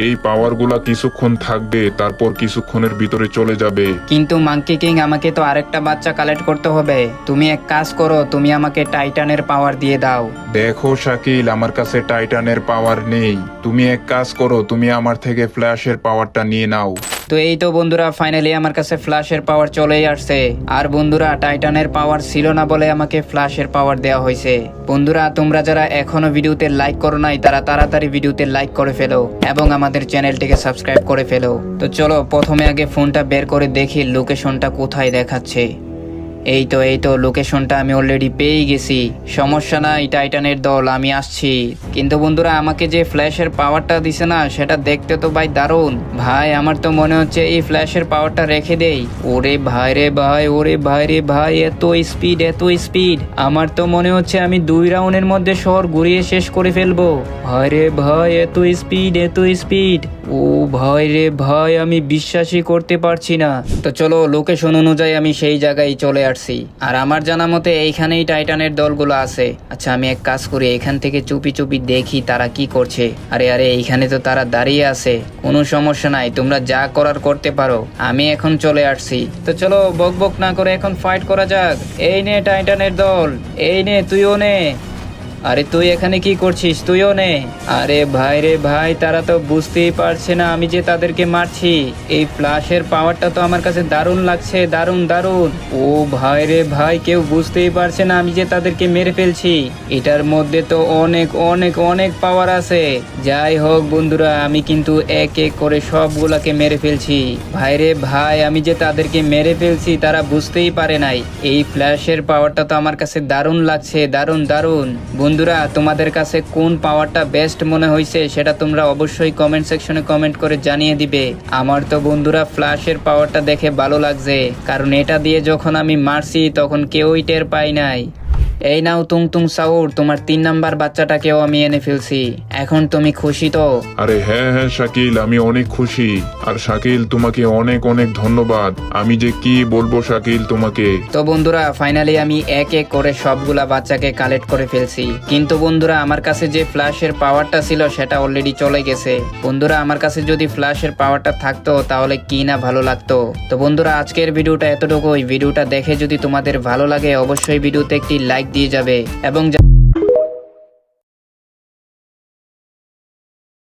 এই পাওয়ারগুলা কিছুক্ষণ থাকবে, তারপর কিছুক্ষণের ভিতরে চলে যাবে। কিন্তু মাঙ্কি কিং, আমাকে তো আরেকটা বাচ্চা কালেক্ট করতে হবে। তুমি এক কাজ করো, তুমি আমাকে টাইটানের পাওয়ার দিয়ে দাও। দেখো শাকিল, আমার কাছে টাইটানের পাওয়ার নেই। তুমি এক কাজ করো, তুমি আমার থেকে ফ্ল্যাশের পাওয়ারটা নিয়ে নাও। তো এই তো বন্ধুরা, ফাইনালি আমার কাছে ফ্ল্যাশের পাওয়ার চলেই আসছে। আর বন্ধুরা, টাইটানের পাওয়ার ছিল না বলে আমাকে ফ্ল্যাশের পাওয়ার দেওয়া হয়েছে। বন্ধুরা, তোমরা যারা এখনো ভিডিওতে লাইক করো নাই, তারা তাড়াতাড়ি ভিডিওতে লাইক করে ফেলো এবং আমাদের চ্যানেলটিকে সাবস্ক্রাইব করে ফেলো। তো চলো, প্রথমে আগে ফোনটা বের করে দেখি লোকেশনটা কোথায় দেখাচ্ছে। এই তো লোকেশনটা আমি অলরেডি পেয়ে গেছি। সমস্যা নাই টাইটানের দল, আমি আসছি। কিন্তু বন্ধুরা, আমাকে যে ফ্ল্যাশের পাওয়ারটা দিছে না, সেটা দেখতে তো ভাই দারুণ। ভাই, আমার তো মনে হচ্ছে এই ফ্ল্যাশের পাওয়ারটা রেখে দেই। ওরে ভাই রে ভাই, ওরে ভাই রে ভাই, এত স্পিড, এত স্পিড! আমার তো মনে হচ্ছে আমি 2 রাউন্ডের মধ্যে শহর ঘুরিয়ে শেষ করে ফেলবো। ভাই রে ভাই, এত স্পিড, এত স্পিড! ও ভাই রে ভাই, আমি বিশ্বাসই করতে পারছি না। তো চলো, লোকেশন অনুযায়ী আমি সেই জায়গায় চলে আসছি। আর আমার জানা মতে এইখানেই টাইটানের দলগুলো আছে। আচ্ছা, আমি এক কাজ করি, এখান থেকে চুপি চুপি দেখি তারা কি করছে। আরে আরে, এইখানে তো তারা দাঁড়িয়ে আছে। কোনো সমস্যা নাই, তোমরা যা করার করতে পারো, আমি এখন চলে আসছি। তো চলো, বক বক না করে এখন ফাইট করা যাক। এই নে টাইটানের দল, এই নে, তুইও নে। আরে তুই এখানে কি করছিস? তুইও নে। আরে ভাই রে ভাই, তারা তো বুঝতেই পারছে না আমি যে তাদেরকে মারছি। এই ফ্ল্যাশের পাওয়ারটা তো আমার কাছে দারুণ লাগছে, দারুণ দারুণ। ও ভাই রে ভাই, কেউ বুঝতেই পারছে না আমি যে তাদেরকে মেরে ফেলছি। এটার মধ্যে তো অনেক অনেক অনেক পাওয়ার আছে। যাই হোক বন্ধুরা, আমি কিন্তু এক এক করে সবগুলাকে মেরে ফেলছি। ভাই রে ভাই, আমি যে তাদেরকে মেরে ফেলছি তারা বুঝতেই পারে নাই। এই ফ্ল্যাশের পাওয়ারটা তো আমার কাছে দারুণ লাগছে, দারুণ দারুণ। বন্ধুরা, তোমাদের কাছে কোন পাওয়ারটা বেস্ট মনে হয়েছে সেটা তোমরা অবশ্যই কমেন্ট সেকশনে কমেন্ট করে জানিয়ে দিবে। আমার তো বন্ধুরা ফ্ল্যাশের পাওয়ারটা দেখে ভালো লাগছে, কারণ এটা দিয়ে যখন আমি মারছি তখন কেউই টের পাই নাই। এই নাও তুং তুং সাউর, তোমার 3 নাম্বার বাচ্চাটাকেও আমি এনে ফেলছি। এখন তুমি খুশি তো? আরে হ্যাঁ হ্যাঁ শাকিল, আমি অনেক খুশি। আর শাকিল, তোমাকে অনেক অনেক ধন্যবাদ। আমি যে কি বলবো শাকিল তোমাকে। তো বন্ধুরা, ফাইনালি আমি এক এক করে সবগুলা বাচ্চাকে কালেক্ট করে ফেলছি। কিন্তু বন্ধুরা, আমার কাছে যে ফ্ল্যাশের পাওয়ারটা ছিল সেটা অলরেডি চলে গেছে। বন্ধুরা, আমার কাছে যদি ফ্ল্যাশের পাওয়ারটা থাকতো তাহলে কি না ভালো লাগতো। তো বন্ধুরা, আজকের ভিডিওটা এতটুকুই। ভিডিওটা দেখে যদি তোমাদের ভালো লাগে অবশ্যই ভিডিওতে একটি লাইক দিয়ে যাবে এবং